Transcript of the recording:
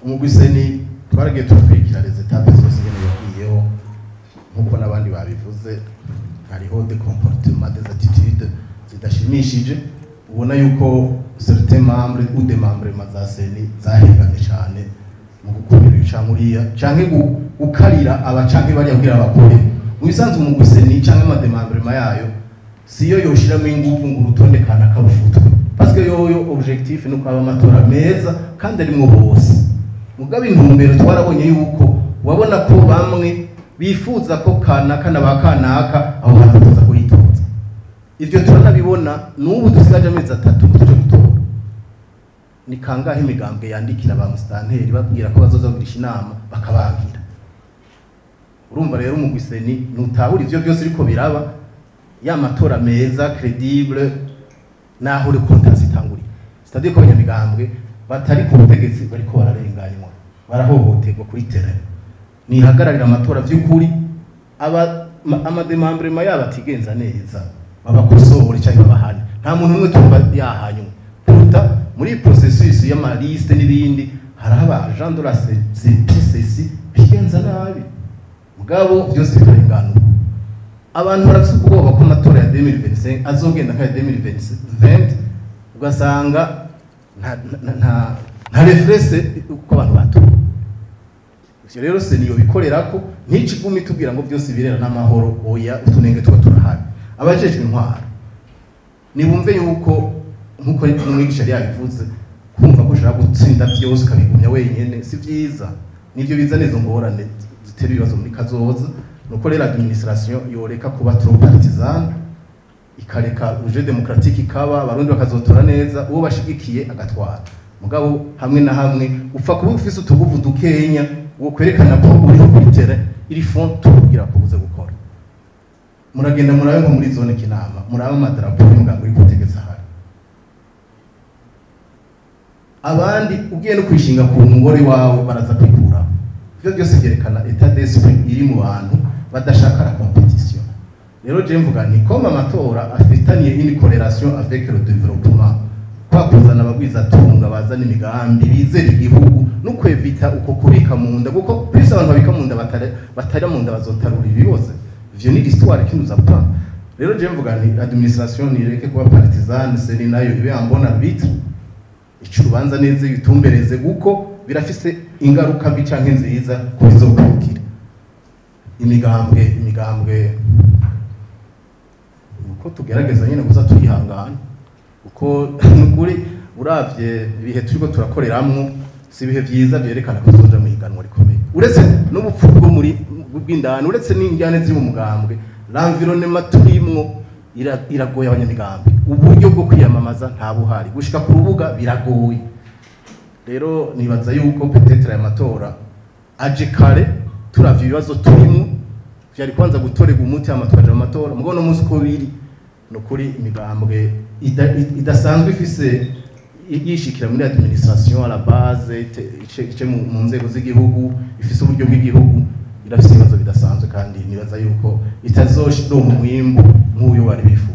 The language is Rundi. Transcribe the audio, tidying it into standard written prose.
umugwiseni twaragiye turakurikira les étapes zose ngene yagiyeho nkuko nabandi babivuze hariho des comportements des attitudes zidashimishije ubona yuko certains membres ou des membres mazaseni zahinganye cyane mu gukumira icamuriya canke gukarira abacanke bari abwira abakore mu bisanzwe umugwiseni canke amademembre yayo siyo yoshiramo ingufu ngo urutonde kana kabufutwe parce que yoyo objectif nuko aba amatora meza kandi ari mu bose mugabe intumbero twarabonye yuko wabona ko bamwe bifuza ko kanaka nabakanaka aho hantu tuza kuyitoza ivyo turanabibona n'ubu dusigaje amezi 3 tuje gutora ni kangahe imigambwe yandikira ba mustanteri babwira ko bazoza kugirisha inama bakabangira urumva rero umugwiseni nutahura ivyo byose ariko biraba ya matora meza credible naho uri kontansi itanguriye c'est-à-dire ko abanyamigambwe batari ku butegetsi bariko bararenganywa barahohoterwa kuri terrain ni hagararira amatora vy'ukuri amademembre yabo atigenza neza babakosore cyangwa babahane nta muntu umwe tumva yahanywe puta muri processus y'ama liste n'ibindi haraba agent de la CPCC bigenza nabi mugabo byose bikarengana abantu barafite ubwoba ko amatora ya 2025 azogenda nka 2020 ugasanga nta reference uko abantu batora ivyo rero se niyo bikorerako nticigumi tubwira ngo byose birera n'amahoro oya utunenge tuba turahari abajejwe intwaro nibumve yuko nkuko umwigisha yabivuze kumva ko ushaka gutsinda byose kabigumya wenyene si vyiza nivyo biza nezo ngorane zitera ibibazo muri kazoza nuko rero administration yoreka kuba trop partisan ikareka uje démocratique ikaba abarundi bakazotora neza uwo bashigikiye agatwara mugabo hamwe na hamwe upfa kuba ufise utuguvu dukenya wo kwerekana ko uri kubitere iri fond tugira kubuze gukora muragenda murayo ngo muri zone kinama murayo madarapo y'umugambi uri kutegeza hari abandi ugiye no kwishinga ku ngore wawe baraza kwikura ivyo byose byerekana état d'esprit iri mu bantu badashaka la compétition rero je mvuga ni comme amatora afitaniye une corrélation avec le développement kwa kuzana abagwiza tunga bazana imigambi bizera igihugu no kwevita uko kubika mu nda kuko plus abantu babika mu nda batari mu nda bazotarura ibiboze ivyo ni l'histoire qui nous apprend rero je mvuga ni administration nireke kuba partisan seni nayo ibe ambona arbitre icurubanza neze bitumbereze guko birafise ingaruka bicanke nziza kubizokurikira imigambwe uko tugerageza nyine kuza turihangana uko nukuri uravye ibihe turiko turakoreramwo si bihe vyiza byerekana ko tuzoja mu higanwa rikomeye uretse n'ubupfu bwo muri bw'indani uretse n'injyane ziri mu mugambwe l'environnement turimwo iragoye abanyamigambwe uburyo bwo kwiyamamaza nta buhari gushika ku rubuga biragoye rero nibaza yuko peut-être aya matora aje kare turavye ibibazo turimo vyari kwanza gutorega umuti amatora amatora mugo no munsi ko biri no kuri imigambwe idasanzwe ifise yishikira muri administration à la base ice mu nzego z'igihugu ifise uburyo bw'igihugu irafise ibibazo bidasanzwe kandi nibaza yuko itazoshira mu mwimbo nk'uyo bari bifuza